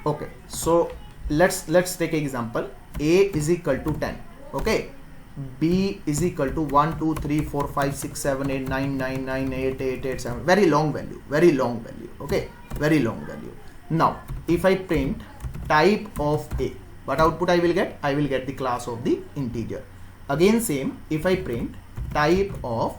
Okay, so let's take example. A is equal to 10. Okay, B is equal to 1 2 3 4 5 6 7 8 9 9 9 8 8 8 7. Very long value, very long value. Okay, very long value. Now if I print type of A, what output I will get? I will get the class of the integer. Again same, if I print type of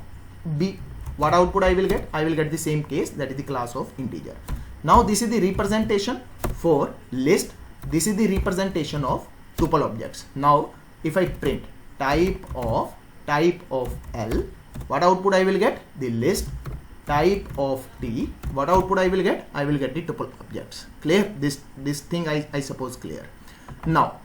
B, what output I will get? I will get the same case, that is the class of integer. Now this is the representation for list. This is the representation of tuple objects. Now if I print type of L, what output I will get? The list. Type of T, what output I will get? I will get the tuple objects. Clear? This thing I suppose clear. Now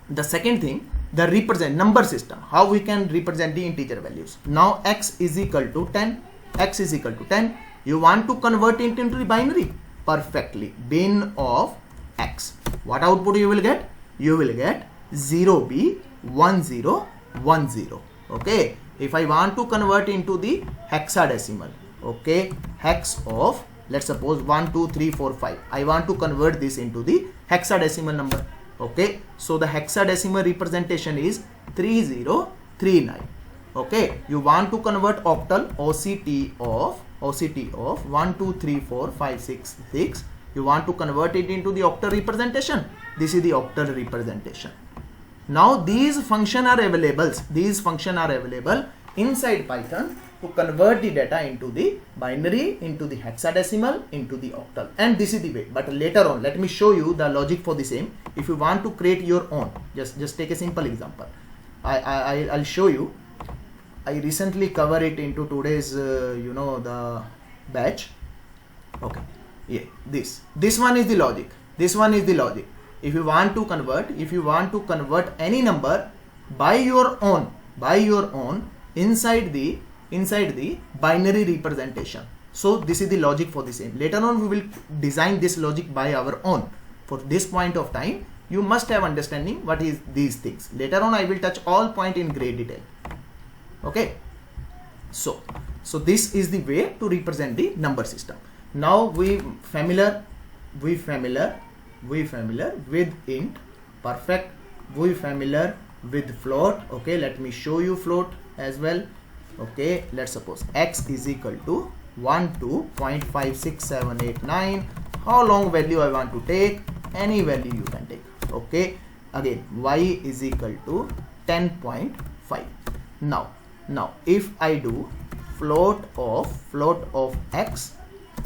the second thing, the represent number system, how we can represent the integer values. Now x is equal to 10, x is equal to 10. You want to convert it into the binary? Perfectly. Bin of x, what output you will get? You will get 0b 1010. Okay, if I want to convert into the hexadecimal, okay, hex of, let's suppose 1 2 3 4 5, I want to convert this into the hexadecimal number. Okay, so the hexadecimal representation is 3039. Okay, you want to convert octal, OCT of 1 2 3 4 5 6 6, you want to convert it into the octal representation. This is the octal representation. Now these functions are available inside Python to convert the data into the binary, into the hexadecimal, into the octal, and this is the way. But later on, let me show you the logic for the same. If you want to create your own, just take a simple example. I'll show you. I recently cover it into today's the batch. Okay, yeah, this one is the logic. This one is the logic. If you want to convert any number by your own inside the binary representation. So this is the logic for the same. Later on we will design this logic by our own. For this point of time, you must have understanding what is these things. Later on I will touch all point in great detail. Okay, so this is the way to represent the number system. Now we familiar with int, perfect. We familiar with float. Okay, let me show you float as well. Okay, let's suppose x is equal to 12.56789. How long value I want to take? Any value you can take. Okay, again y is equal to 10.5. Now if I do float of x,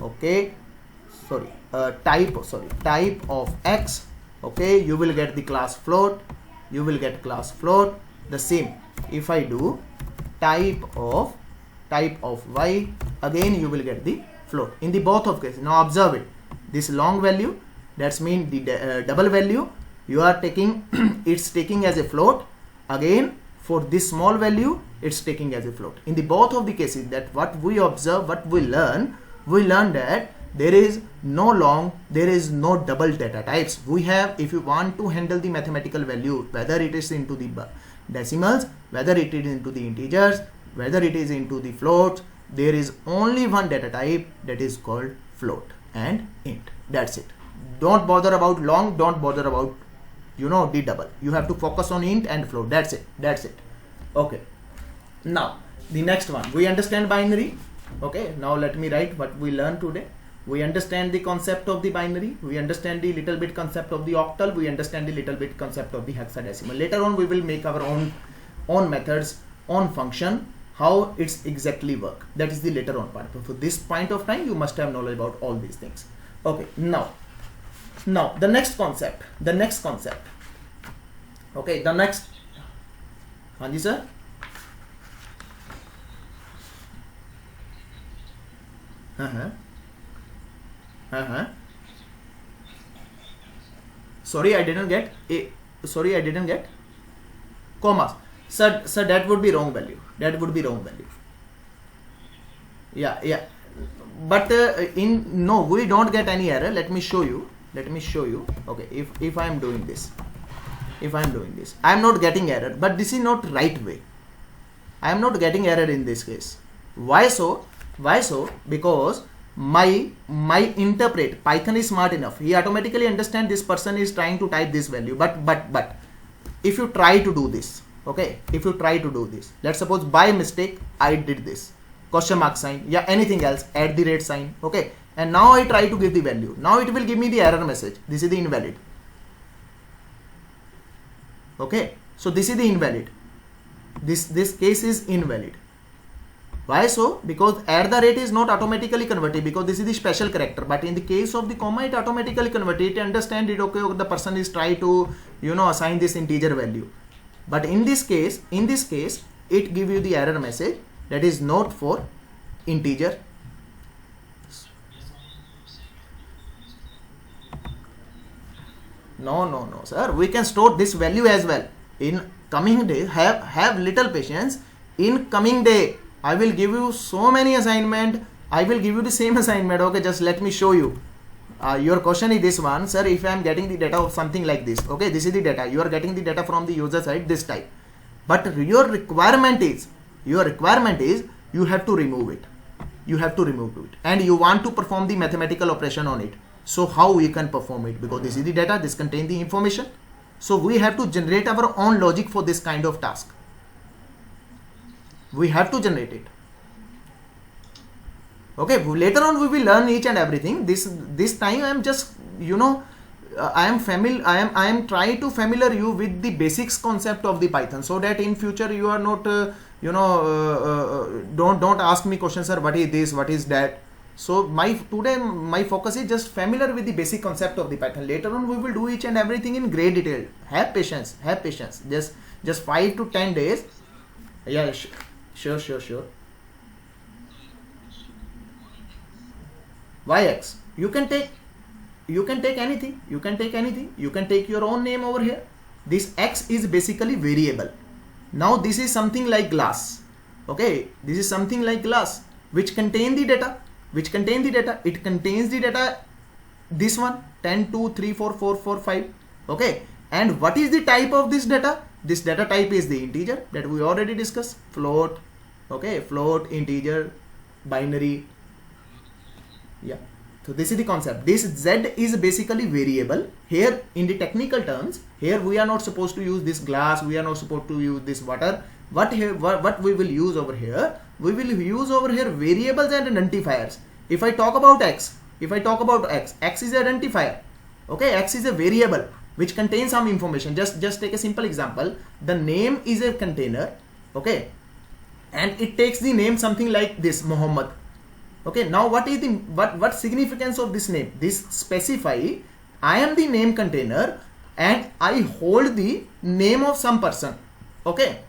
okay, type of x, okay, you will get the class float, the same. If I do type of y, again you will get the float in the both of cases. Now observe it, this long value, that's mean the double value you are taking it's taking as a float. Again for this small value it's taking as a float. In the both of the cases, that what we observe, what we learn that there is no long, there is no double data types. We have, if you want to handle the mathematical value, whether it is into the decimals, whether it is into the integers, whether it is into the floats, there is only one data type, that is called float and int. That's it. Don't bother about long, don't bother about the double. You have to focus on int and float. That's it. Okay, now the next one, we understand binary. Okay, now let me write what we learned today. We understand the concept of the binary, we understand the little bit concept of the octal, we understand the little bit concept of the hexadecimal. Later on we will make our own methods, own function, how it's exactly work. That is the later on part. But for this point of time, you must have knowledge about all these things. Okay, now the next concept. Okay, the next. Hanji sir. Sorry, I didn't get commas. Sir, that would be wrong value. Yeah. But no, we don't get any error. Let me show you. Okay, if I am doing this, I am not getting error. But this is not right way. I am not getting error in this case. Why so? Because my interpret, Python is smart enough, he automatically understand this person is trying to type this value. But if you try to do this, okay, if you try to do this, let's suppose by mistake I did this question mark sign, yeah, anything else, at the rate sign, okay, and now I try to give the value. Now it will give me the error message, this is the invalid. Okay, so this is the invalid, this case is invalid. Why so? Because at the rate is not automatically converted, because this is the special character. But in the case of the comma, it automatically converted. It understand it, okay, the person is trying to, you know, assign this integer value. But in this case, it give you the error message that is not for integer. No, sir. We can store this value as well. In coming day, have little patience. In coming day, I will give you so many assignment. I will give you the same assignment. Okay, just let me show you. Your question is this one, sir. If I am getting the data of something like this, okay, this is the data. You are getting the data from the user side, this type. But your requirement is you have to remove it. You have to remove it, and you want to perform the mathematical operation on it. So how we can perform it? Because this is the data. This contains the information. So we have to generate our own logic for this kind of task. We have to generate it. Okay, later on we will learn each and everything. This time I am just, you know, I am trying to familiar you with the basics concept of the Python, so that in future you are not don't ask me questions, sir, what is this, what is that. So today my focus is just familiar with the basic concept of the Python. Later on we will do each and everything in great detail. Have patience. Just 5 to 10 days. Yeah, sure. Yx, you can take anything. You can take your own name over here. This x is basically variable. Now this is something like glass. Okay, this is something like glass which contain the data. It contains the data, this one, 10, 2, 3, 4, 4, 4, 5. Okay, and what is the type of this data? This data type is the integer that we already discussed. Float, okay, float, integer, binary. Yeah, so this is the concept. This z is basically variable. Here in the technical terms, here we are not supposed to use this glass, we are not supposed to use this water. What we will use over here? We will use over here variables and identifiers. If I talk about x, x is an identifier. Okay, x is a variable which contains some information. Just take a simple example. The name is a container, okay, and it takes the name something like this, Muhammad. Okay, now what is the what significance of this name? This specify I am the name container and I hold the name of some person. Okay,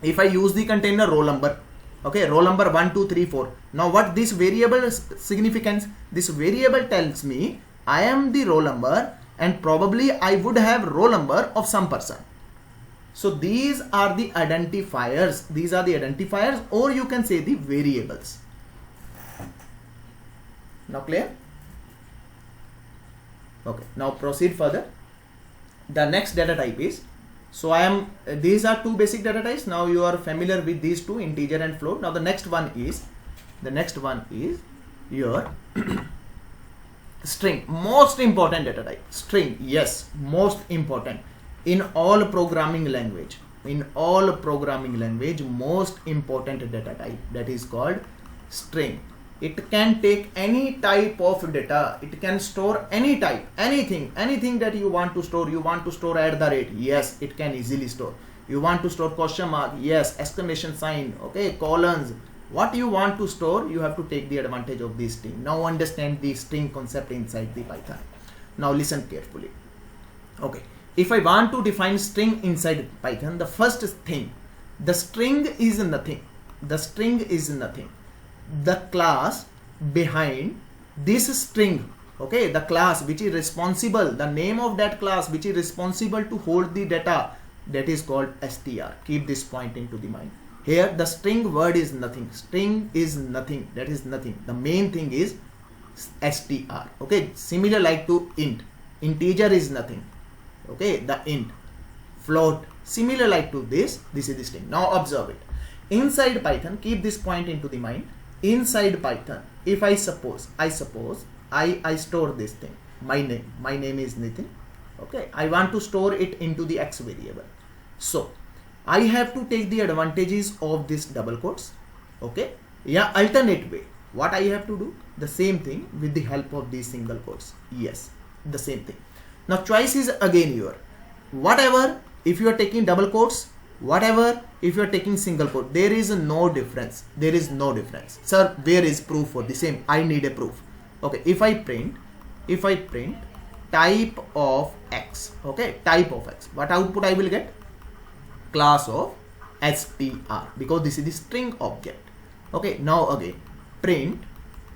if I use the container roll number, okay, roll number 1, 2, 3, 4. Now what this variable is significance? This variable tells me I am the roll number and probably I would have roll number of some person. So these are the identifiers. These are the identifiers, or you can say the variables. Now clear? Okay, now proceed further. The next data type is, so these are two basic data types. Now you are familiar with these two, integer and float. Now the next one is your string. Most important data type, string. Yes, most important in all programming language. Most important data type, that is called string. It can take any type of data. It can store any type, anything that you want to store. You want to store at the rate, yes, it can easily store. You want to store question mark, yes, exclamation sign, okay, colons. What you want to store, you have to take the advantage of this string. Now understand the string concept inside the Python. Now listen carefully. Okay, if I want to define string inside Python, the first thing, the string is nothing. The class behind this string, okay, the class which is responsible, the name of that class which is responsible to hold the data, that is called str. Keep this point into the mind. Here the string word is nothing. String is nothing. That is nothing. The main thing is str. Okay, similar like to int. Integer is nothing. Okay, the int. Float, similar like to this. This is the string. Now observe it. Inside Python, keep this point into the mind. inside Python, if I suppose I store this thing, my name is Nitin. Okay, I want to store it into the X variable. So I have to take the advantages of this double quotes. Okay, yeah, alternate way. What I have to do? The same thing with the help of these single quotes. Yes, the same thing. Now choice is again your. Whatever, if you are taking double quotes, whatever, if you are taking single quote, there is no difference. There is no difference. Sir, where is proof for the same? I need a proof. Okay, if I print type of X, okay, type of X, what output I will get? Class of str, because this is the string object. Okay, now again print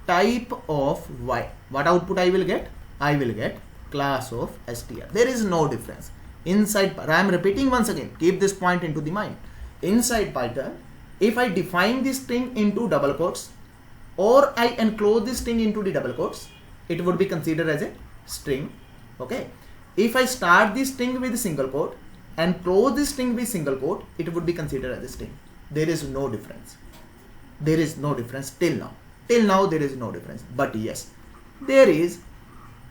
type of Y, what output I will get? I will get class of str. There is no difference. Inside, I am repeating once again, keep this point into the mind. Inside Python, if I define this string into double quotes or I enclose this string into the double quotes, it would be considered as a string. Okay, if I start this string with single quote and close this string with single quote, it would be considered as a string. There is no difference. There is no difference till now. Till now there is no difference. But yes, there is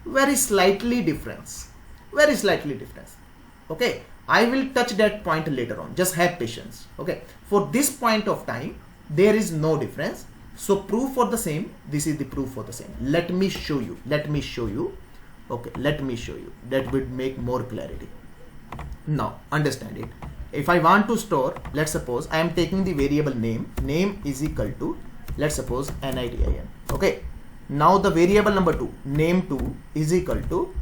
very slightly difference. Very slightly difference. Okay, I will touch that point later on. Just have patience. Okay, for this point of time, there is no difference. So proof for the same. This is the proof for the same. Let me show you. Let me show you. Okay, let me show you. That would make more clarity. Now understand it. If I want to store, let's suppose I am taking the variable name. Name is equal to, let's suppose, NITIN. Okay, now the variable number 2, name2 is equal to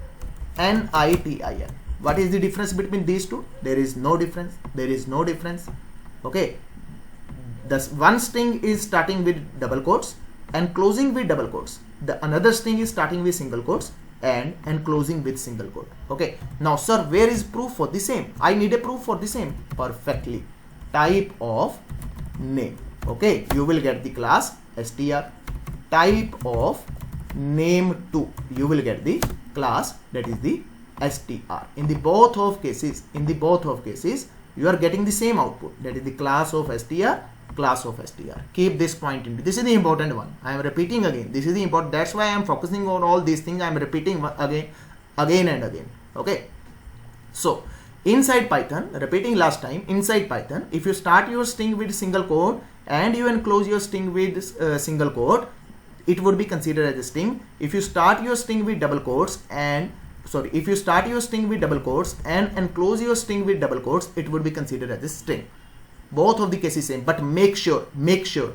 NITIN. What is the difference between these two? There is no difference. There is no difference. Okay, this one string is starting with double quotes and closing with double quotes. The another string is starting with single quotes and closing with single quote. Okay, now sir, where is proof for the same? I need a proof for the same. Perfectly. Type of name. Okay, you will get the class str. Type of name2, you will get the class, that is the str. In the both of cases, you are getting the same output, that is the class of str, class of str. Keep this point in. This is the important one. I am repeating again. This is the important. That's why I am focusing on all these things. I am repeating again and again. Okay. So inside Python, repeating last time, inside Python, if you start your string with single quote and you enclose your string with single quote, it would be considered as a string. If you start your string with double quotes and if you start your string with double quotes and enclose your string with double quotes, it would be considered as a string. Both of the cases same, but make sure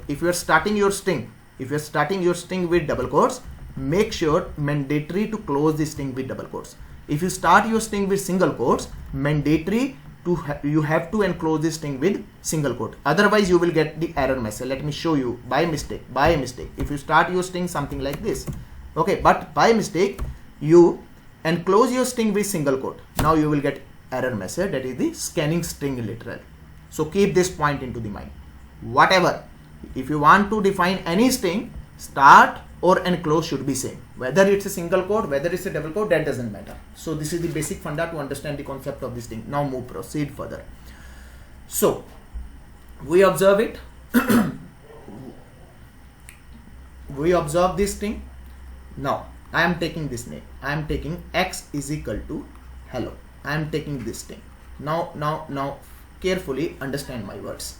if you are starting your string, with double quotes, make sure mandatory to close the string with double quotes. If you start your string with single quotes, mandatory to you have to enclose this string with single quote. Otherwise you will get the error message. Let me show you by mistake. If you start your string something like this, okay, but by mistake you enclose your string with single quote, now you will get error message, that is the scanning string literal. So keep this point into the mind. Whatever, if you want to define any string, start or enclose should be same. Whether it's a single quote, whether it's a double quote, that doesn't matter. So this is the basic funda to understand the concept of this thing. Now proceed further. So we observe it. We observe this thing. Now I am taking this name. I am taking X is equal to hello. I am taking this thing. Now carefully understand my words.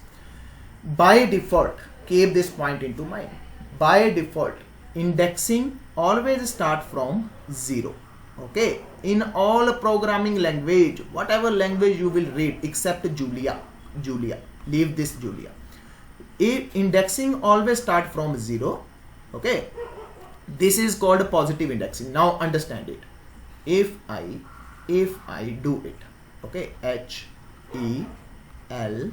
By default, keep this point into mind. By default, indexing always start from 0. Okay, in all programming language, whatever language you will read except Julia, leave this Julia. If indexing always start from 0, okay, this is called positive indexing. Now understand it. If I do it, okay, HELLO,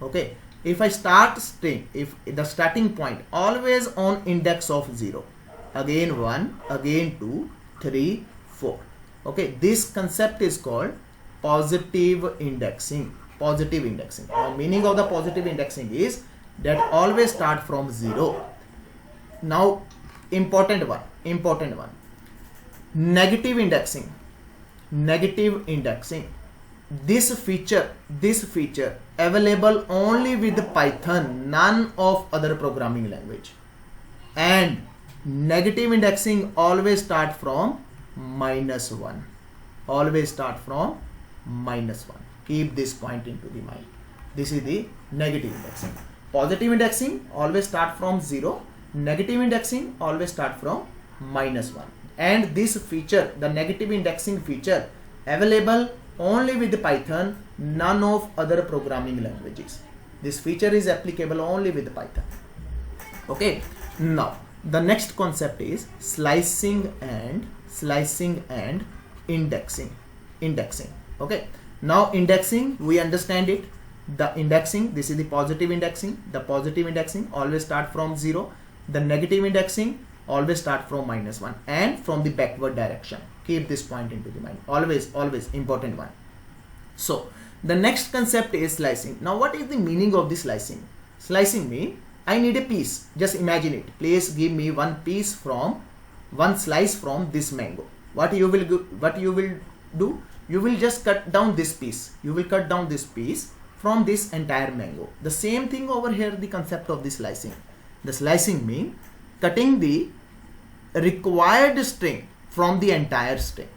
okay, if I start string, if the starting point always on index of 0, again 1, again 2, 3, 4, okay, this concept is called positive indexing. Now meaning of the positive indexing is that always start from 0. Now important one, negative indexing, this feature available only with Python, none of other programming language. And negative indexing always start from -1. Always start from -1. Keep this point into the mind. This is the negative indexing. Positive indexing always start from 0. Negative indexing always start from -1. And this feature, the negative indexing feature, available only with Python, none of other programming languages. This feature is applicable only with Python. Okay. Now the next concept is slicing and indexing. Okay. Now indexing, we understand it. The indexing, this is the positive indexing. The positive indexing always start from 0. The negative indexing always start from -1 and from the backward direction. Keep this point into the mind. Always important one. So the next concept is slicing. Now what is the meaning of the slicing? Slicing means I need a piece. Just imagine it. Please give me one slice from this mango. What you will do? You will just cut down this piece. You will cut down this piece from this entire mango. The same thing over here, the concept of the slicing. The slicing means cutting the required string from the entire string.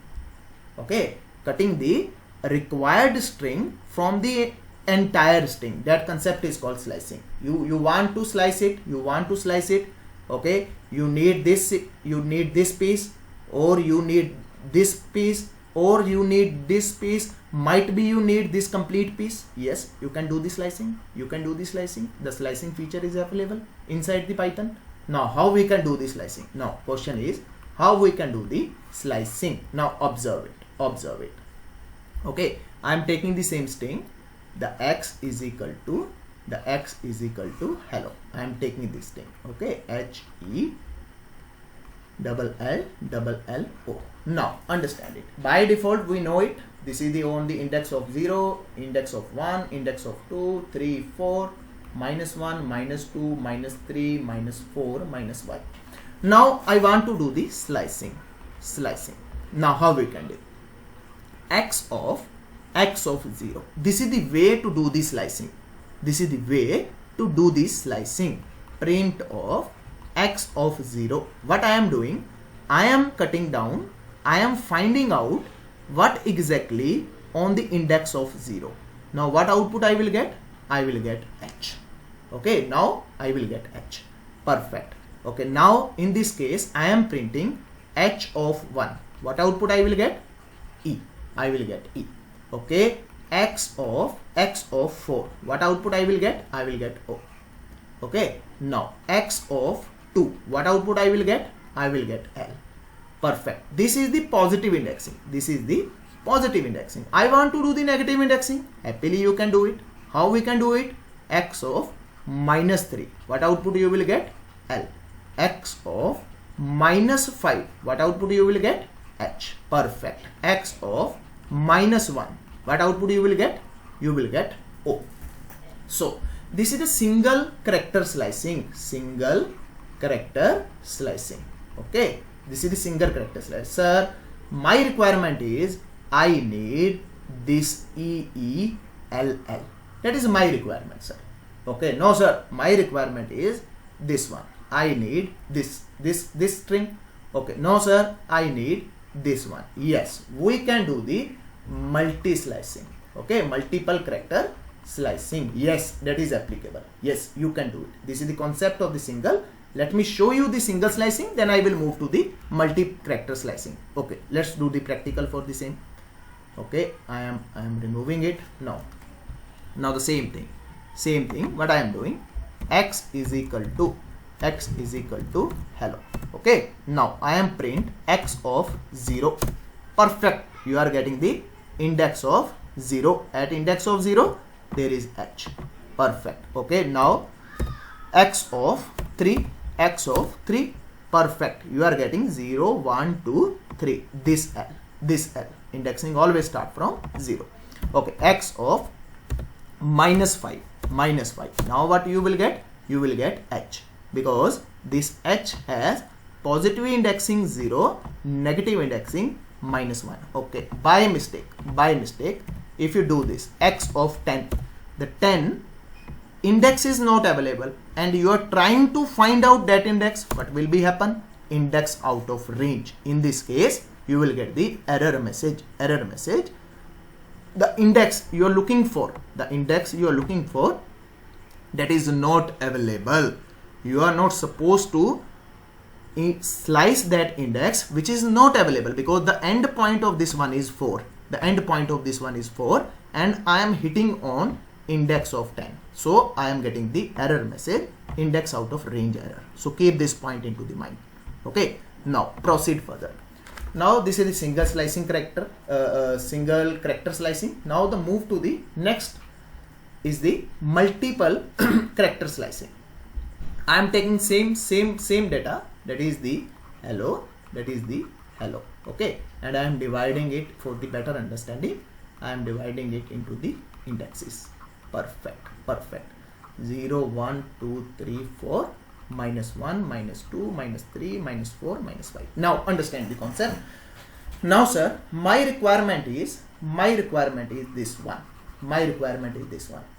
Okay, cutting the required string from the entire string. That concept is called slicing. You want to slice it. Okay, you need this piece, or you need this piece, or you need this piece. Might be you need this complete piece. Yes, you can do the slicing. The slicing feature is available inside the Python. Now how we can do the slicing? Now question is how we can do the slicing. Now observe it. Okay, I am taking the same string. The x is equal to hello. I am taking this string. Okay, HELLO. Now understand it. By default we know it. This is the only index of 0, index of 1, index of 2, 3, 4, -1, -2, -3, -4, -1. Now I want to do the slicing. Now how we can do? X of 0. This is the way to do the slicing. Print of x of 0. What I am doing? I am cutting down. I am finding out what exactly on the index of 0. Now what output I will get? I will get h. Okay, now I will get h. Perfect. Okay, now in this case I am printing h of 1. What output I will get? E. I will get E. Okay, x of 4. What output I will get? I will get O. Okay, now x of 2. What output I will get? I will get L. Perfect. This is the positive indexing. I want to do the negative indexing. Happily you can do it. How we can do it? X of -3. What output you will get? L. X of -5. What output you will get? H. Perfect. X of -1. What output you will get? You will get O. So this is a single character slicing. Okay, this is the single character slice. Sir, my requirement is I need this EELL. That is my requirement, sir. Okay, no sir, my requirement is this one. I need this string. Okay, no sir, I need this one. Yes, we can do the multi-slicing. Okay, multiple character slicing. Yes, that is applicable. Yes, you can do it. This is the concept of the single. Let me show you the single slicing, then I will move to the multi-character slicing. Okay, let's do the practical for the same. Okay, I am removing it now. Now the same thing. What I am doing? X is equal to hello. Okay, now I am print x of 0. Perfect. You are getting the index of 0. At index of 0 there is h. Perfect. Okay, now x of 3. Perfect. You are getting 0, 1, 2, 3. This L. Indexing always start from 0. Okay, x of -5. Now what you will get? You will get h, because this h has positive indexing 0, negative indexing -1. Okay, by mistake if you do this x of 10, the 10 index is not available and you are trying to find out that index, what will be happen? Index out of range. In this case you will get the error message. The index you are looking for, that is not available. You are not supposed to slice that index which is not available, because the end point of this one is 4. And I am hitting on index of 10. So I am getting the error message, index out of range error. So keep this point into the mind. Okay, now proceed further. Now this is the single character slicing. Now the move to the next is the multiple character slicing. I am taking same data, that is the hello, okay, and I am dividing it for the better understanding. I am dividing it into the indexes. Perfect. 0, 1, 2, 3, 4, minus 1, minus 2, minus 3, minus 4, minus 5. Now understand the concept. Now sir, my requirement is this one.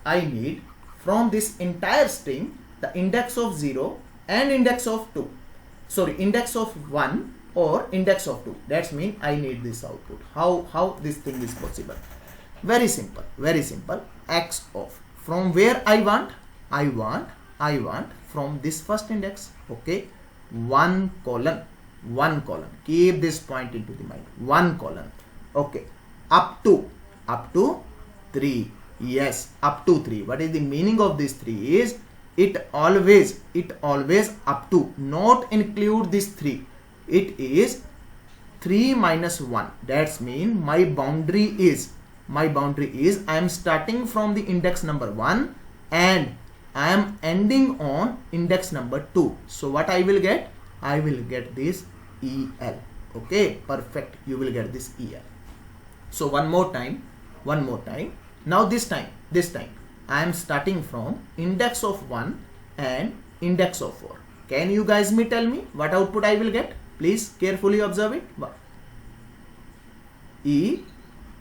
I need from this entire string the index of 0 and index of 2. Sorry, index of 1 or index of 2. That's mean I need this output. How this thing is possible? Very simple. X of, from where I want from this first index, okay, 1 colon. Keep this point into the mind. 1 colon. Okay, up to 3. Yes, up to 3. What is the meaning of this 3 is it always up to, not include this 3. It is 3 minus 1. That's mean my boundary is I am starting from the index number 1 and I am ending on index number 2. So what I will get? I will get this EL. Okay, perfect. You will get this EL. So one more time. Now this time I am starting from index of 1 and index of 4. Can you guys tell me what output I will get? Please carefully observe it. E.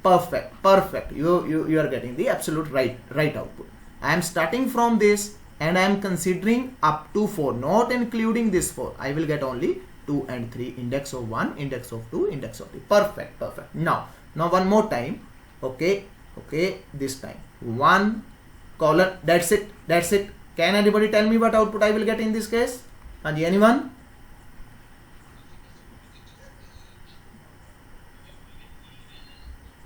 Perfect. You are getting the absolute right output. I am starting from this and I am considering up to 4, not including this 4. I will get only 2 and 3, index of 1, index of 2, index of 3. Perfect. Now one more time. Okay, this time 1 colon. That's it. Can anybody tell me what output I will get in this case? Anyone?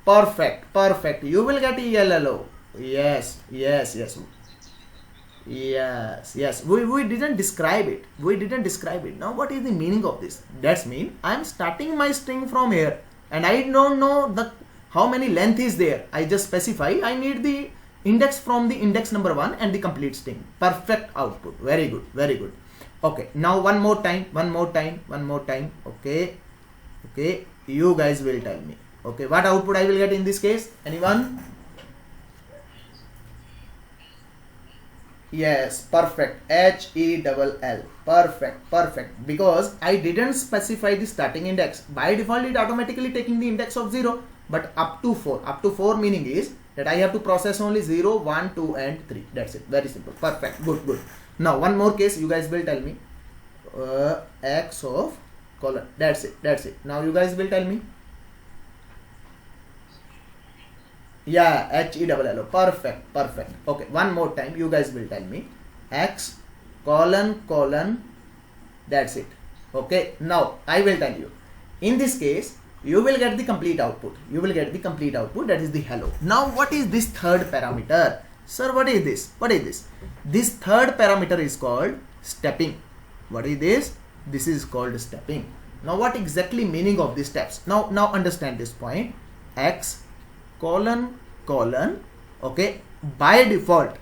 Perfect. You will get ELLO. Yes. We didn't describe it. Now what is the meaning of this? That's mean I am starting my string from here and I don't know how many length is there. I just specify I need the index from the index number 1 and the complete string. Perfect output. Very good. Okay, now one more time. Okay, you guys will tell me. Okay, what output I will get in this case? Anyone? Yes, perfect. HELL. Perfect. Because I didn't specify the starting index. By default, it automatically taking the index of 0, but up to 4. Up to 4 meaning is that I have to process only 0, 1, 2, and 3. That's it. Very simple. Perfect. Good. Now one more case. You guys will tell me. X of colon. That's it. Now you guys will tell me. Yeah, HELL. Perfect. Okay, one more time. You guys will tell me. X colon. That's it. Okay, now I will tell you. In this case, you will get the complete output. That is the hello. Now what is this third parameter? Sir, what is this? This third parameter is called stepping. What is this? This is called stepping. Now what exactly meaning of these steps? Now understand this point. X colon. Okay, by default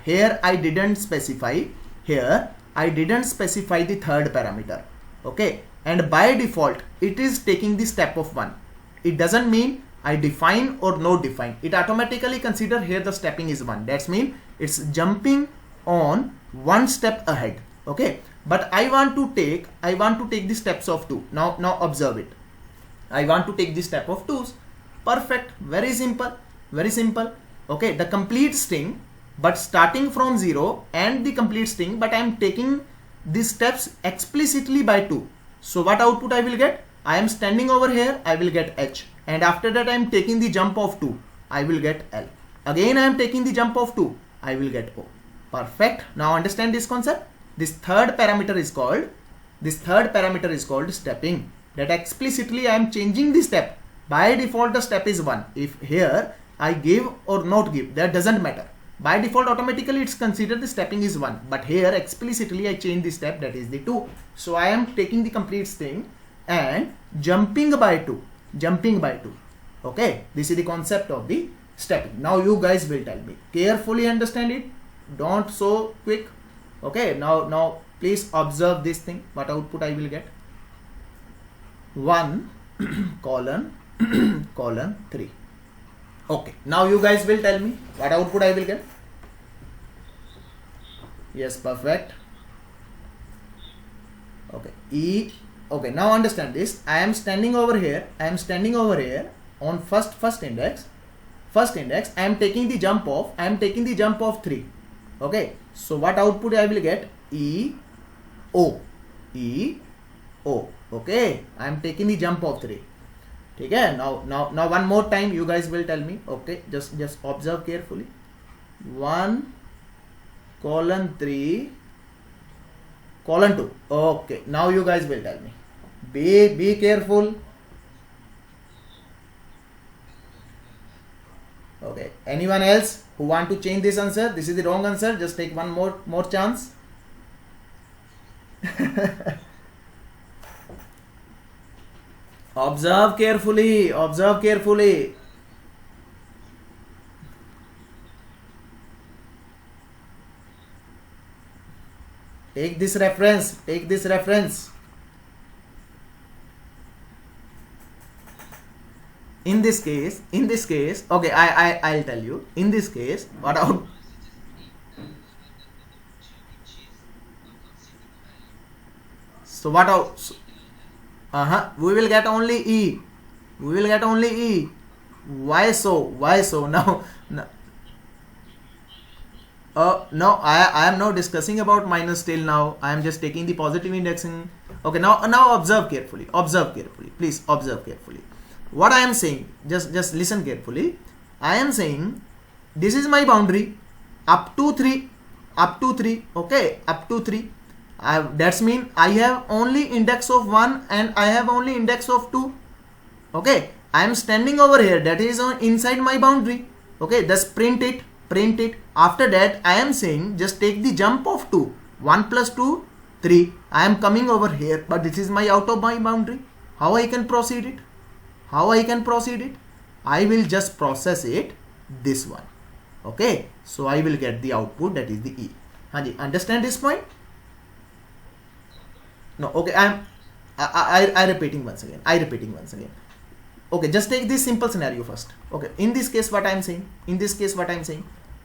here I didn't specify the third parameter. Okay, and by default it is taking the step of 1. It doesn't mean I define or no define. It automatically consider here the stepping is 1. That's mean it's jumping on 1 step ahead. Okay, but I want to take the steps of 2. Now observe it. I want to take the step of 2s. Perfect. Very simple. Very simple. Okay, the complete string, but starting from 0 and the complete string, but I am taking these steps explicitly by 2. So what output I will get? I am standing over here, I will get H, and after that I am taking the jump of 2, I will get L. Again I am taking the jump of 2, I will get O. Perfect. Now understand this concept. This third parameter is called stepping. That explicitly I am changing the step. By default the step is 1. If here I give or not give, that doesn't matter. By default automatically it's considered the stepping is 1, but here explicitly I change the step, that is the 2. So I am taking the complete string and jumping by 2. Okay, this is the concept of the stepping. Now you guys will tell me, carefully understand it, don't so quick. Okay, now please observe this thing, what output I will get. 1 colon 3. Okay, now you guys will tell me what output I will get. Yes, perfect. Okay, E. Okay, now understand this. I am standing over here on first index. I am taking the jump of 3. Okay, so what output I will get? E O. Okay, I am taking the jump of 3. Okay, now one more time you guys will tell me. Okay, just observe carefully. 1 colon 3 colon 2. Okay, now you guys will tell me. Be careful. Okay, anyone else who want to change this answer? This is the wrong answer. Just take one more chance. Observe carefully. Take this reference. In this case, okay, I'll tell you. In this case, what out? So what out? We will get only E. Why so? Now no, I am not discussing about minus till now. I am just taking the positive indexing. Okay, now observe carefully. Please observe carefully. What I am saying, just listen carefully. I am saying this is my boundary up to 3. Okay, up to 3. That's mean I have only index of 1 and I have only index of 2. Okay, I am standing over here, that is inside my boundary. Okay, just print it. After that I am saying just take the jump of 2. 1 plus 2, 3. I am coming over here, but this is my out of my boundary. How I can proceed it? I will just process it this one. Okay, so I will get the output, that is the E. Understand this point? No, okay, I repeating once again. Okay, just take this simple scenario first. Okay, in this case what I am saying,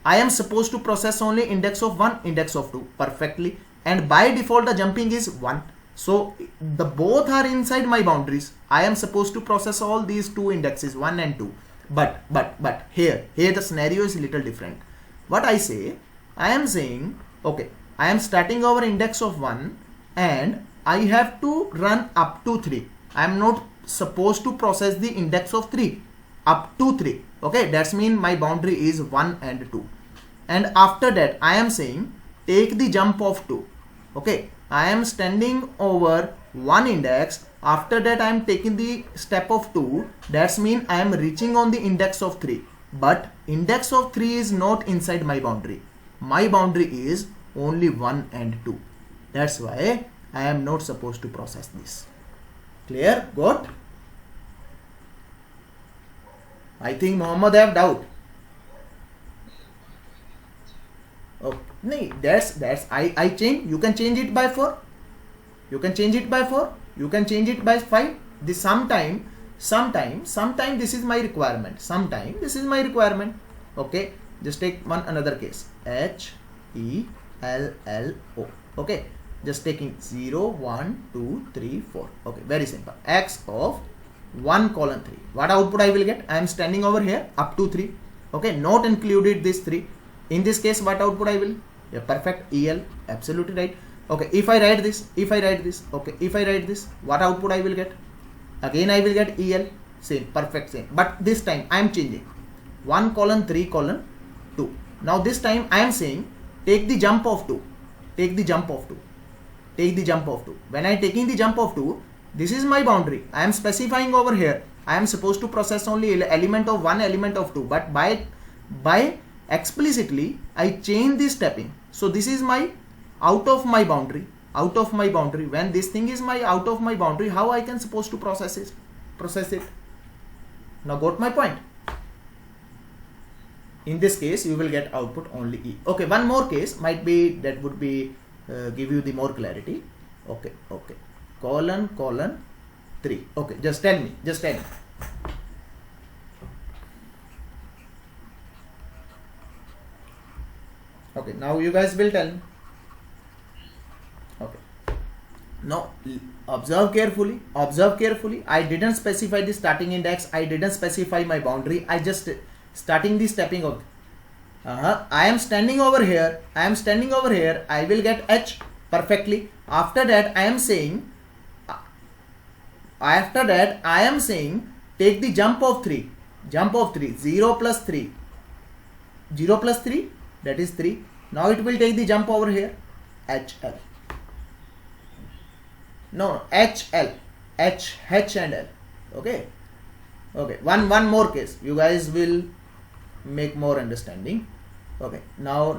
I am supposed to process only index of 1, index of 2 perfectly, and by default the jumping is 1. So the both are inside my boundaries. I am supposed to process all these two indexes, 1 and 2. But here the scenario is a little different. What I say, I am saying, okay, I am starting over index of 1 and I have to run up to 3. I am not supposed to process the index of 3 up to 3. Okay, that's mean my boundary is 1 and 2. And after that I am saying take the jump of 2. Okay, I am standing over 1 index. After that I am taking the step of 2. That's mean I am reaching on the index of 3. But index of 3 is not inside my boundary. My boundary is only 1 and 2. That's why I am not supposed to process this. Clear? Got? I think Mohammed have doubt. Oh, no, that's I change. You can change it by 4. You can change it by 4. You can change it by 5. This sometime this is my requirement. Sometime this is my requirement. Okay, just take another case. HELLO. Okay, just taking 0, 1, 2, 3, 4. Okay, very simple. X of 1 colon 3. What output I will get? I am standing over here up to 3. Okay, not included this 3. In this case, what output I will? Yeah, perfect. EL, absolutely right. Okay, if I write this, okay, if I write this, what output I will get? Again I will get EL, same, perfect, same. But this time I am changing 1 colon 3 colon 2. Now this time I am saying take the jump of 2. Take the jump of 2. Take the jump of 2. When I am taking the jump of 2, this is my boundary. I am specifying over here. I am supposed to process only element of 1, element of 2. But by explicitly I change the stepping. So this is my out of my boundary. Out of my boundary. When this thing is my out of my boundary, how I can supposed to process it? Now got my point. In this case, you will get output only E. Okay, one more case might be that would be give you the more clarity. Okay. Colon 3. Okay, just tell me. Okay, now you guys will tell me. Okay. Now observe carefully. I didn't specify the starting index. I didn't specify my boundary. I just starting the stepping of. I am standing over here. I will get H perfectly. After that, I am saying take the jump of 3. 0 plus 3. 0 plus 3, that is 3. Now it will take the jump over here. HL. No, HL. H and L. Okay. One more case. You guys will make more understanding. Okay. Now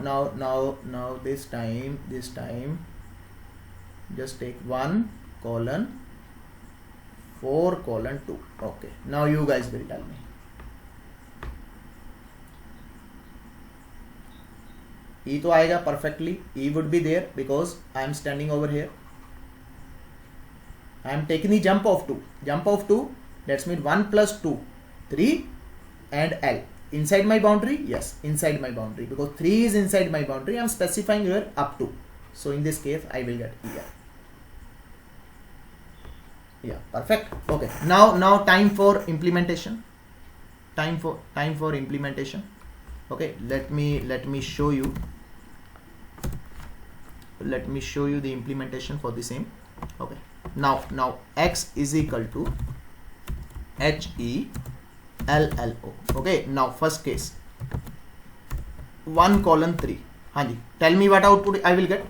this time just take 1 colon 4 colon 2. Okay. Now you guys will tell me. E to aega perfectly. E would be there because I am standing over here. I am taking the jump of 2. That's mean 1 plus 2, 3 and L. Inside my boundary? Yes, inside my boundary. Because 3 is inside my boundary. I am specifying here up to. So in this case, I will get EL. Yeah, perfect. Okay. Now time for implementation. Time for implementation. Okay. Let me show you. Let me show you the implementation for the same. Okay. Now X is equal to HELLO. Okay. Now first case 1 colon 3. Hanji, tell me what output I will get.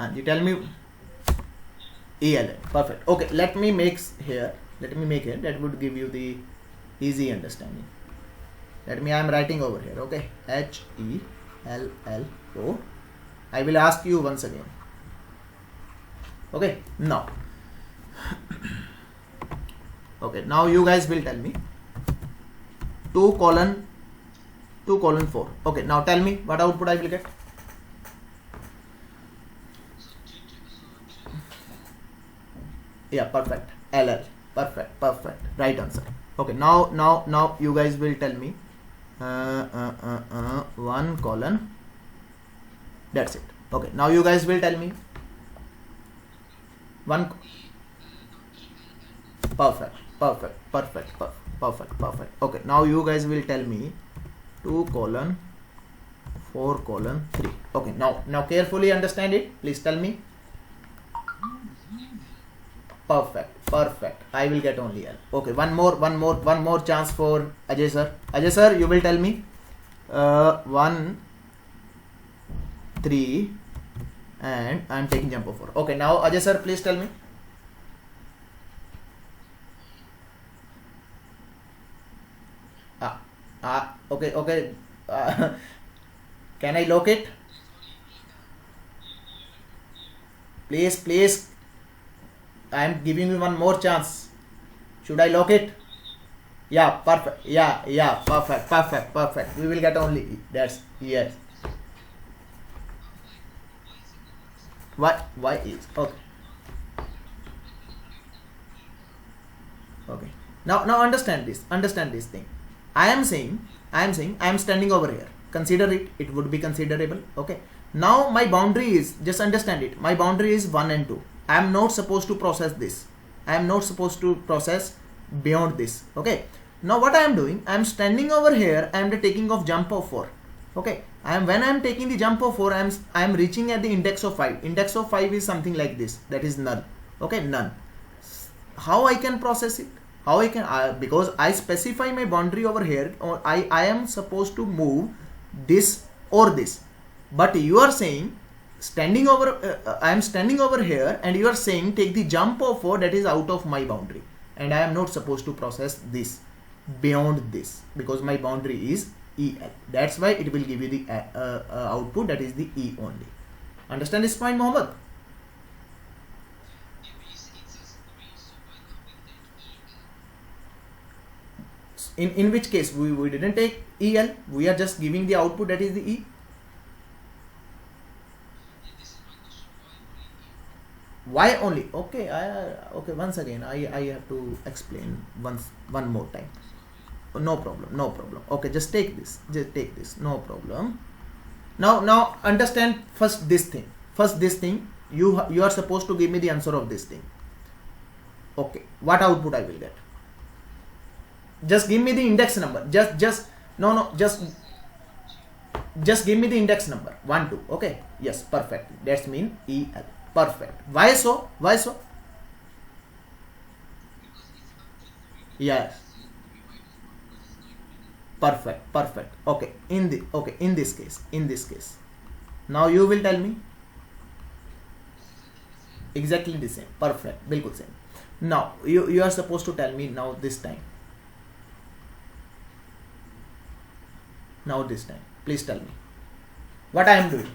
Hanji, tell me. EL. Perfect. Okay. Let me make here. That would give you the easy understanding. I am writing over here. Okay. HELLO. I will ask you once again. Okay. Now. Okay. Now you guys will tell me. 2 colon 4. Okay. Now tell me what output I will get. Yeah. Perfect. LL. Perfect. Right answer. Okay. Now you guys will tell me. 1 colon. That's it. Okay. Now you guys will tell me. 1. Perfect. Okay. Now you guys will tell me 2 colon 4 colon 3. Okay. Now carefully understand it. Please tell me. Perfect. I will get only L. Okay. One more chance for Ajay sir. Ajay sir, you will tell me. 1 3 and I am taking jump of 4. Okay. Now Ajay sir, please tell me. Okay. Can I locate? Please. I am giving you one more chance. Should I locate? Yeah, perfect. Yeah, perfect. We will get only E. That's yes. Why is okay. Now understand this thing. I am saying I am standing over here. Consider it. It would be considerable. Okay. Now my boundary is, just understand it. My boundary is 1 and 2. I am not supposed to process this. I am not supposed to process beyond this. Okay. Now what I am doing, I am standing over here, I am taking of jump of 4. Okay, when I am taking the jump of 4, I am reaching at the index of 5. Index of 5 is something like this, that is null. Okay, none. How I can process it? How I can, because I specify my boundary over here, or I am supposed to move this or this, but you are saying standing over, I am standing over here and you are saying take the jump of 4, that is out of my boundary, and I am not supposed to process this beyond this because my boundary is EL. That's why it will give you the output, that is the E only. Understand this point, Mohammed? In which case we didn't take EL, we are just giving the output, that is the E. Why only? Okay, okay, once again I have to explain one more time. No problem. Okay, just take this, no problem. Now understand first this thing. You are supposed to give me the answer of this thing. Okay, what output I will get? Just give me the index number. Just give me the index number 1 2. Okay, yes, perfect. That's mean EL. Perfect. Why so? Yes. Perfect. Okay. In this case. Now you will tell me. Exactly the same. Perfect. Bilkul same. Now you are supposed to tell me now this time. Please tell me what I am doing.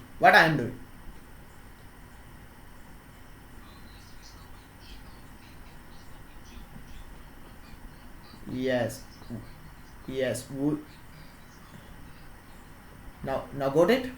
Yes. Now got it?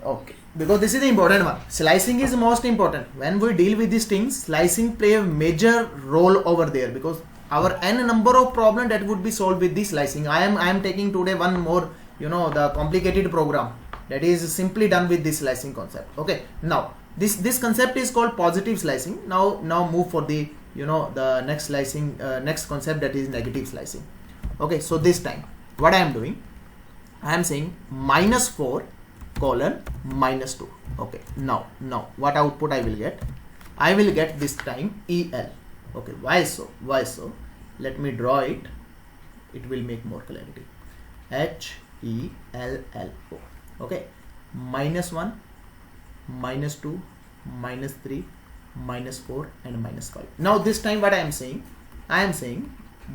Okay, because this is the important one. Slicing is most important. When we deal with these things, slicing play a major role over there, because our n number of problem that would be solved with this slicing. I am taking today one more, the complicated program that is simply done with this slicing concept. Okay, now this concept is called positive slicing. Now move for the the next slicing, next concept, that is negative slicing. Okay, so this time what I am doing, I am saying -4 colon -2. Okay, now what output I will get? I will get this time EL. Okay, why so? Let me draw it. It will make more clarity. HELLO. Okay, -1, -2, -3, -4 and -5. Now this time what I am saying? I am saying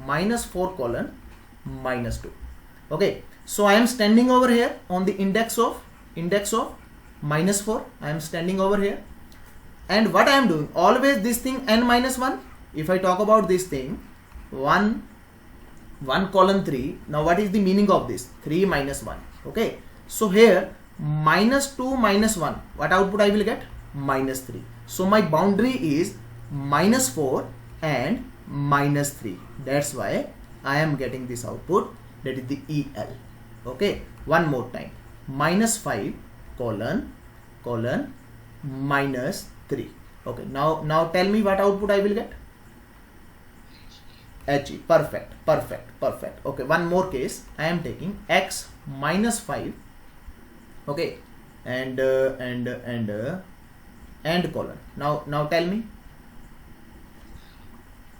-4 colon -2. Okay, so I am standing over here on the index of -4. I am standing over here, and what I am doing, always this thing n-1. If I talk about this thing, 1 colon 3. Now what is the meaning of this? 3 minus 1. Okay, so here -2 -1. What output I will get? -3. So my boundary is -4 and -3. That's why I am getting this output, that is the EL. Okay, one more time. -5 colon -3. Okay, now tell me what output I will get? HE. Perfect. Okay, one more case. I am taking x -5. Okay, and colon. Now tell me.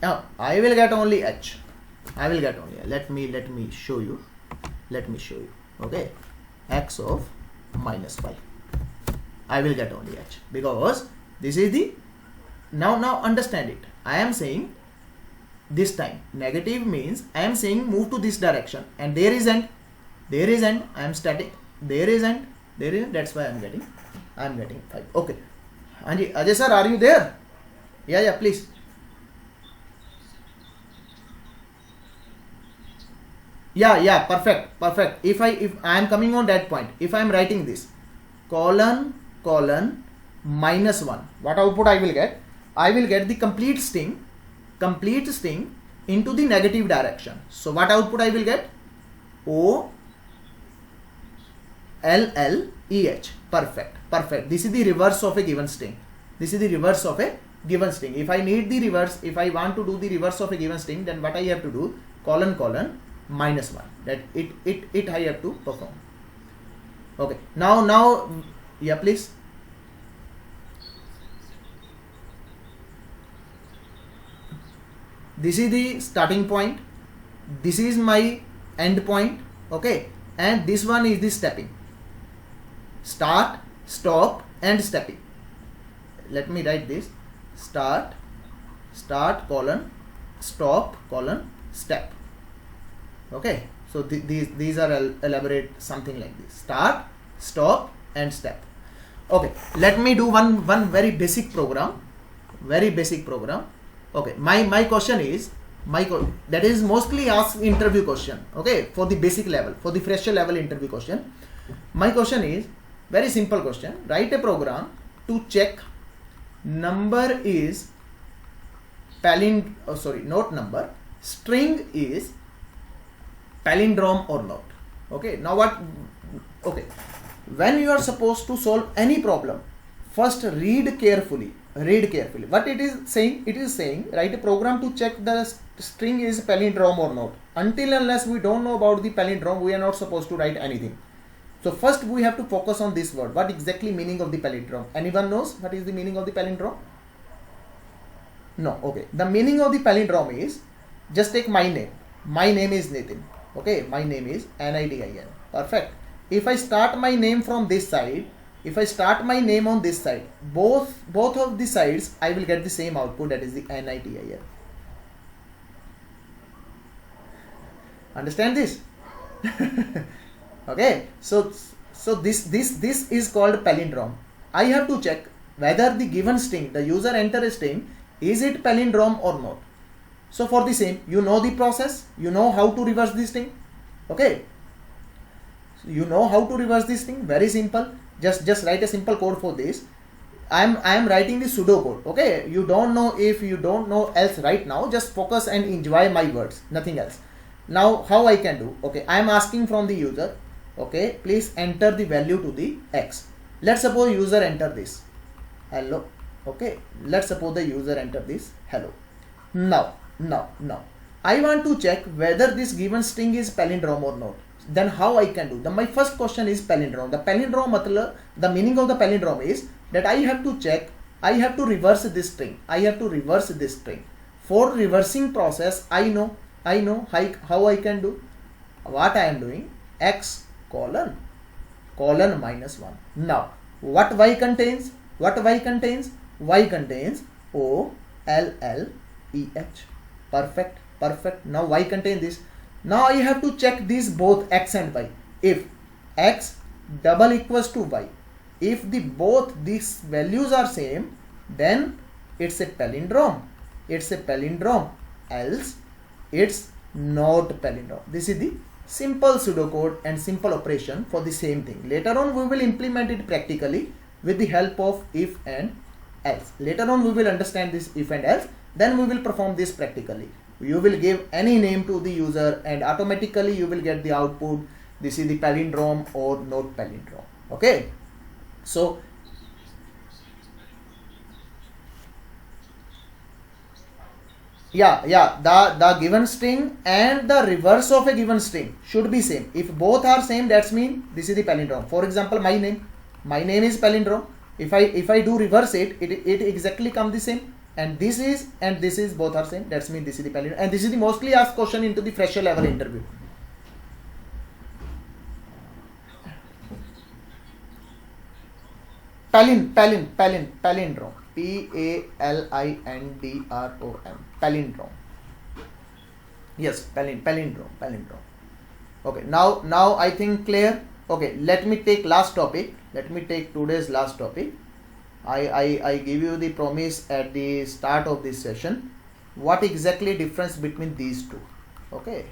Now I will get only H. Let me show you. Okay, x of -5. I will get only H, because this is the now understand it. I am saying this time negative means I am saying move to this direction, and there isn't. I am static. There isn't. That's why I am getting 5. Okay, Anji, Ajay sir, are you there? Yeah, please. Yeah, perfect. If I am coming on that point, if I am writing this colon -1, what output I will get? I will get the complete string into the negative direction. So what output I will get? OLLEH. Perfect. This is the reverse of a given string. given string. If I need the reverse, if I want to do the reverse of a given string, then what I have to do, colon -1, that it I have to perform. Okay, now yeah, please. This is the starting point, this is my end point, okay, and this one is the stepping. Start, stop and stepping. Let me write this: start, colon, stop, colon, step. Okay, so these are elaborate something like this: start, stop and step. Okay, let me do one very basic program. Okay, my question is, that is mostly asked interview question, okay, for the basic level, for the fresher level interview question. My question is very simple question: write a program to check number is string is palindrome or not. Okay, now what? Okay, when you are supposed to solve any problem, first read carefully. What it is saying? It is saying write a program to check the string is palindrome or not. Until unless we don't know about the palindrome, we are not supposed to write anything. So first we have to focus on this word. What exactly meaning of the palindrome? Anyone knows what is the meaning of the palindrome? No. Okay, the meaning of the palindrome is, just take my name. My name is Nitin. Okay, my name is Nidin. Perfect. If I start my name from this side, if I start my name on this side, both of the sides I will get the same output, that is the Nidin. Understand this? Okay, so this is called palindrome. I have to check whether the given string, the user enter a string, is it palindrome or not. So for the same, you know the process, you know how to reverse this thing. Okay, you know how to reverse this thing, very simple. Just write a simple code for this. I am writing the pseudo code. Okay, you don't know, if you don't know else right now, just focus and enjoy my words, nothing else. Now how I can do? Okay, I am asking from the user, okay, please enter the value to the x. Let's suppose user enter this hello. Okay, let's suppose the user enter this hello. Now I want to check whether this given string is palindrome or not. Then how I can do? My first question is palindrome. The palindrome matlab, the meaning of the palindrome is that I have to check, I have to reverse this string. For reversing process, I know how I can do. What I am doing? X colon -1. Now what y contains? Y contains OLLEH. Perfect. Now y contains this. Now I have to check these both x and y. If x double equals to y, if the both these values are same, then it's a palindrome. Else it's not palindrome. This is the simple pseudocode and simple operation for the same thing. Later on we will implement it practically with the help of if and else. Later on we will understand this if and else, then we will perform this practically. You will give any name to the user and automatically you will get the output. This is the palindrome or not palindrome. Okay, so yeah, the given string and the reverse of a given string should be same. If both are same, that's mean this is the palindrome. For example, my name is palindrome. If I do reverse it exactly come the same. And this is both are same, that's mean this is the palindrome. And this is the mostly asked question into the fresher level interview. Palindrome. PALINDROM. Palindrome. Yes, palindrome. Okay, now I think clear. Okay, let me take last topic. Let me take today's last topic. I give you the promise at the start of this session. What exactly difference between these two? Okay.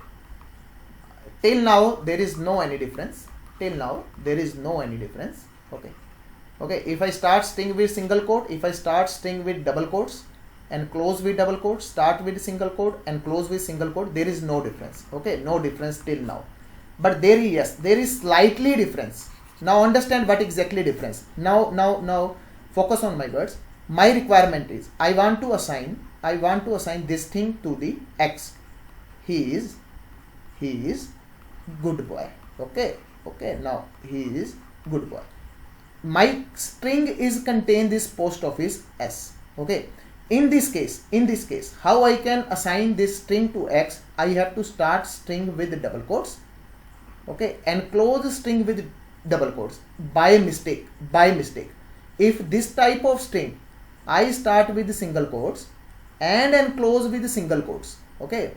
Till now there is no any difference. Okay. If I start string with single quote, if I start string with double quotes and close with double quotes, start with single quote and close with single quote, there is no difference. Okay, no difference till now. But there is slightly difference. Now understand what exactly difference. Now focus on my words. My requirement is I want to assign this thing to the X. He is good boy. Okay, now he is good boy. My string is contain this post office S. Okay, in this case how I can assign this string to X? I have to start string with double quotes, okay, and close string with double quotes. By mistake, if this type of string I start with single quotes and close with single quotes, okay,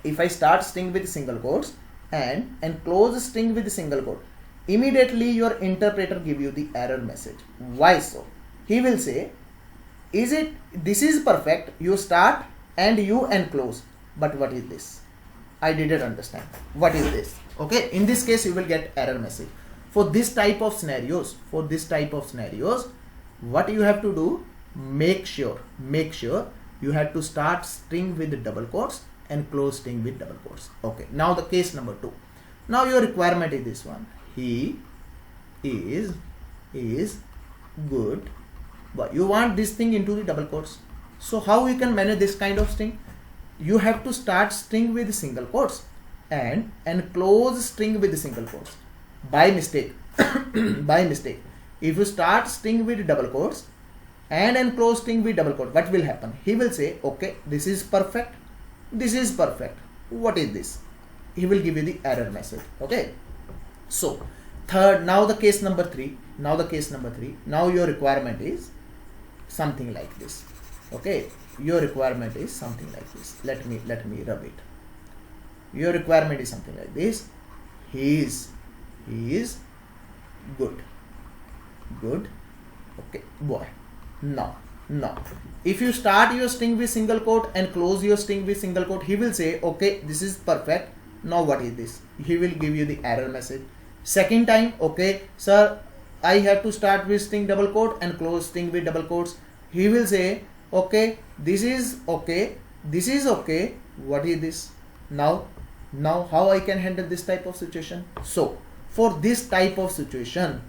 if I start string with single quotes and close string with single quote, immediately your interpreter give you the error message. Why so? He will say, this is perfect, you start and you close, but what is this? I didn't understand. What is this? Okay, in this case you will get error message. For this type of scenarios, what you have to do, make sure you have to start string with double quotes and close string with double quotes. Okay, now the case number 2. Now your requirement is this one. He is good, but you want this thing into the double quotes. So how you can manage this kind of string? You have to start string with single quotes and close string with single quotes. By mistake, if you start string with double quotes and close string with double quote, what will happen? He will say, okay, this is perfect, what is this? He will give you the error message. Okay, so now the case number 3. Now your requirement is something like this. Okay, your requirement is something like this. Let me rub it. Your requirement is something like this. He is good, okay, boy. Now if you start your string with single quote and close your string with single quote, he will say, okay, this is perfect. Now what is this? He will give you the error message. Second time, okay, sir, I have to start with string double quote and close string with double quotes. He will say, okay, this is okay, what is this? Now how I can handle this type of situation? So for this type of situation,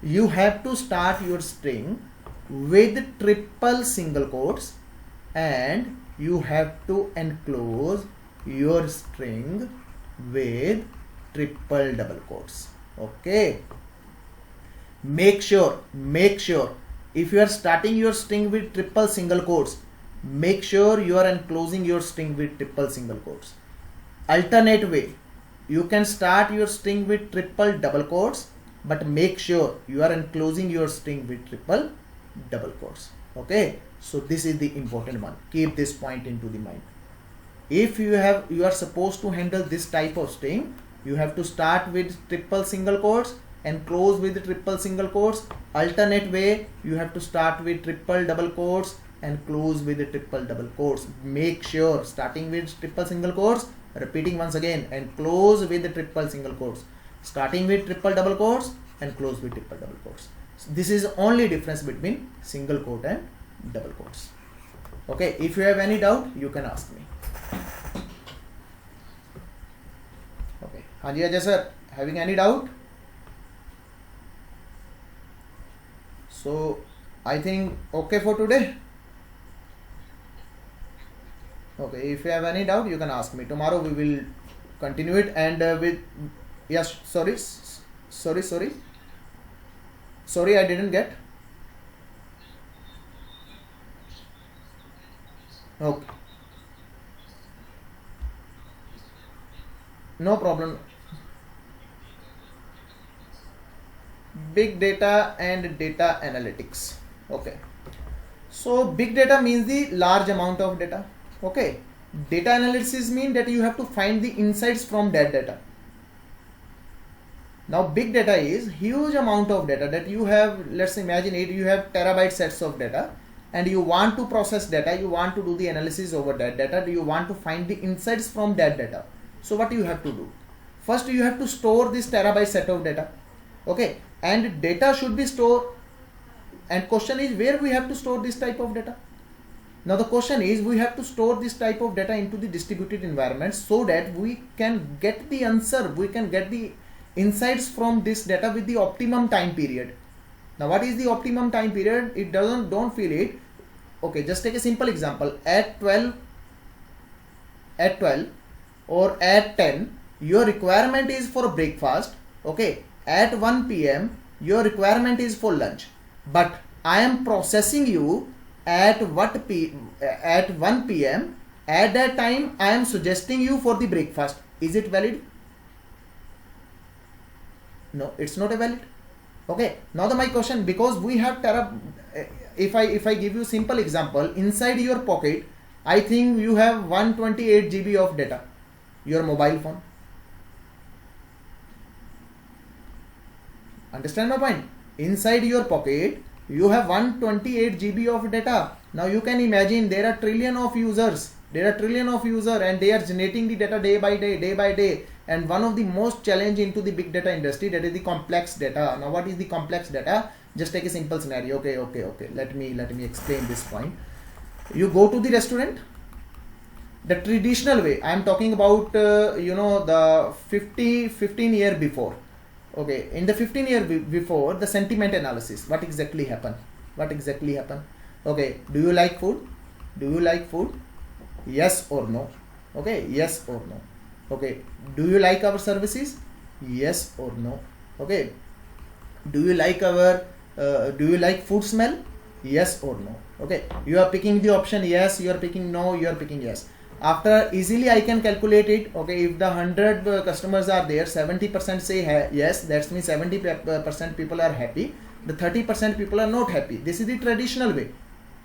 you have to start your string with triple single quotes and you have to enclose your string with triple double quotes. Okay, make sure if you are starting your string with triple single quotes, make sure you are enclosing your string with triple single quotes. Alternate way, you can start your string with triple double quotes, but make sure you are enclosing your string with triple double quotes. Okay, so this is the important one. Keep this point into the mind. If you are supposed to handle this type of string, you have to start with triple single quotes and close with triple single quotes. Alternate way, you have to start with triple double quotes and close with the triple double quotes. Make sure starting with triple single quotes, repeating once again, and close with the triple single quotes. Starting with triple double quotes and close with triple double quotes. So this is only difference between single quote and double quotes. Okay, if you have any doubt, you can ask me. Okay, Hanji Ajay sir, having any doubt? So I think okay for today. Okay, if you have any doubt, you can ask me. Tomorrow we will continue it and with, yes, sorry, I didn't get. Okay, no problem. Big data and data analytics. Okay, so big data means the large amount of data. Okay, data analysis means that you have to find the insights from that data. Now big data is huge amount of data that you have. Let's imagine it, you have terabyte sets of data and you want to process data, you want to do the analysis over that data, you want to find the insights from that data. So what you have to do? First you have to store this terabyte set of data. Okay, and data should be stored, and question is where we have to store this type of data. Now the question is, we have to store this type of data into the distributed environment so that we can get the answer, we can get the insights from this data with the optimum time period. Now what is the optimum time period? It don't feel it. Okay, just take a simple example. At 12 or at 10 your requirement is for breakfast. Okay, at 1 p.m. your requirement is for lunch, but I am processing you at 1 p.m. At that time I am suggesting you for the breakfast. Is it valid? No, it's not a valid. Okay, now my question, because we have if I give you simple example, inside your pocket I think you have 128 GB of data, your mobile phone. Understand my point? Inside your pocket you have 128 GB of data. Now you can imagine there are trillion of users. And they are generating the data day by day. And one of the most challenge into the big data industry, that is the complex data. Now what is the complex data? Just take a simple scenario. Okay. Let me explain this point. You go to the restaurant. The traditional way, I am talking about the 15 year before. Okay, in the 15 year before, the sentiment analysis, what exactly happened? Okay, do you like food? Yes or no? Okay, yes or no? Okay, do you like our services? Yes or no? Okay, do you like food smell? Yes or no? Okay, you are picking the option yes, you are picking no, you are picking yes. After easily I can calculate it. Okay, if the 100 customers are there, 70% say yes, that means 70% people are happy, the 30% people are not happy. This is the traditional way.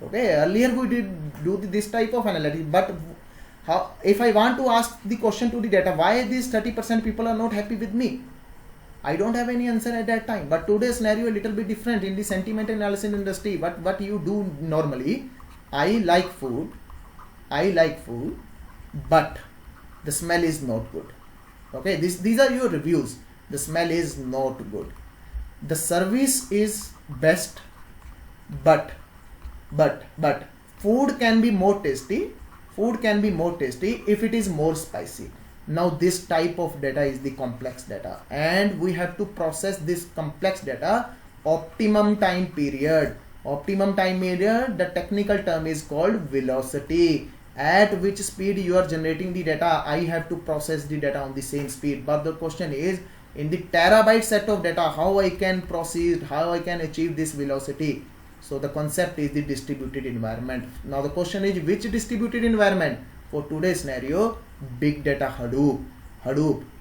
Okay, earlier we did do this type of analysis, but if I want to ask the question to the data, why these 30% people are not happy with me, I don't have any answer at that time. But today's scenario a little bit different in the sentiment analysis industry. What you do normally, I like food, but the smell is not good. Okay, these are your reviews. The smell is not good. The service is best, but food can be more tasty. If it is more spicy. Now this type of data is the complex data, and we have to process this complex data. Optimum time period, the technical term is called velocity. At which speed you are generating the data, I have to process the data on the same speed. But the question is, in the terabyte set of data, how I can proceed, how I can achieve this velocity? So the concept is the distributed environment. Now the question is, which distributed environment? For today's scenario, big data Hadoop.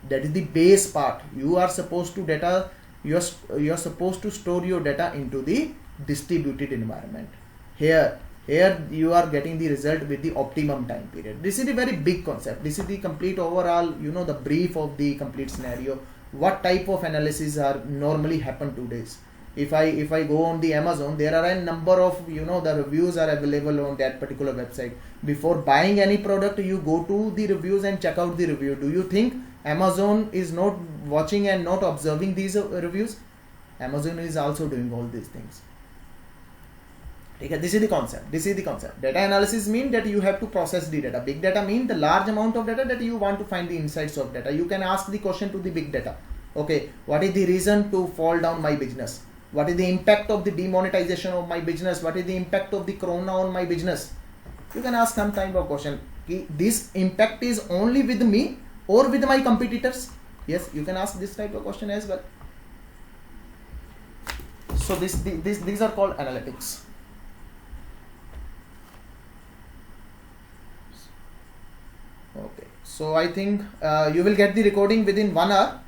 That is the base part. You are supposed to you are supposed to store your data into the distributed environment. Here you are getting the result with the optimum time period. This is a very big concept. This is the complete overall, the brief of the complete scenario. What type of analysis are normally happen today? If I go on the Amazon, there are a number of the reviews are available on that particular website. Before buying any product, you go to the reviews and check out the review. Do you think Amazon is not watching and not observing these reviews? Amazon is also doing all these things. Okay, this is the concept. Data analysis means that you have to process the data. Big data means the large amount of data that you want to find the insights of data. You can ask the question to the big data. Okay, what is the reason to fall down my business? What is the impact of the demonetization of my business? What is the impact of the corona on my business? You can ask some type of question. This impact is only with me or with my competitors? Yes, you can ask this type of question as well. So these are called analytics. Okay, so I think you will get the recording within 1 hour.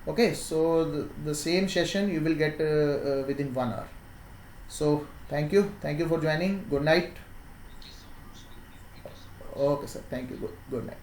Okay, so the same session you will get within 1 hour. So thank you for joining. Good night. Okay sir, thank you. Good night.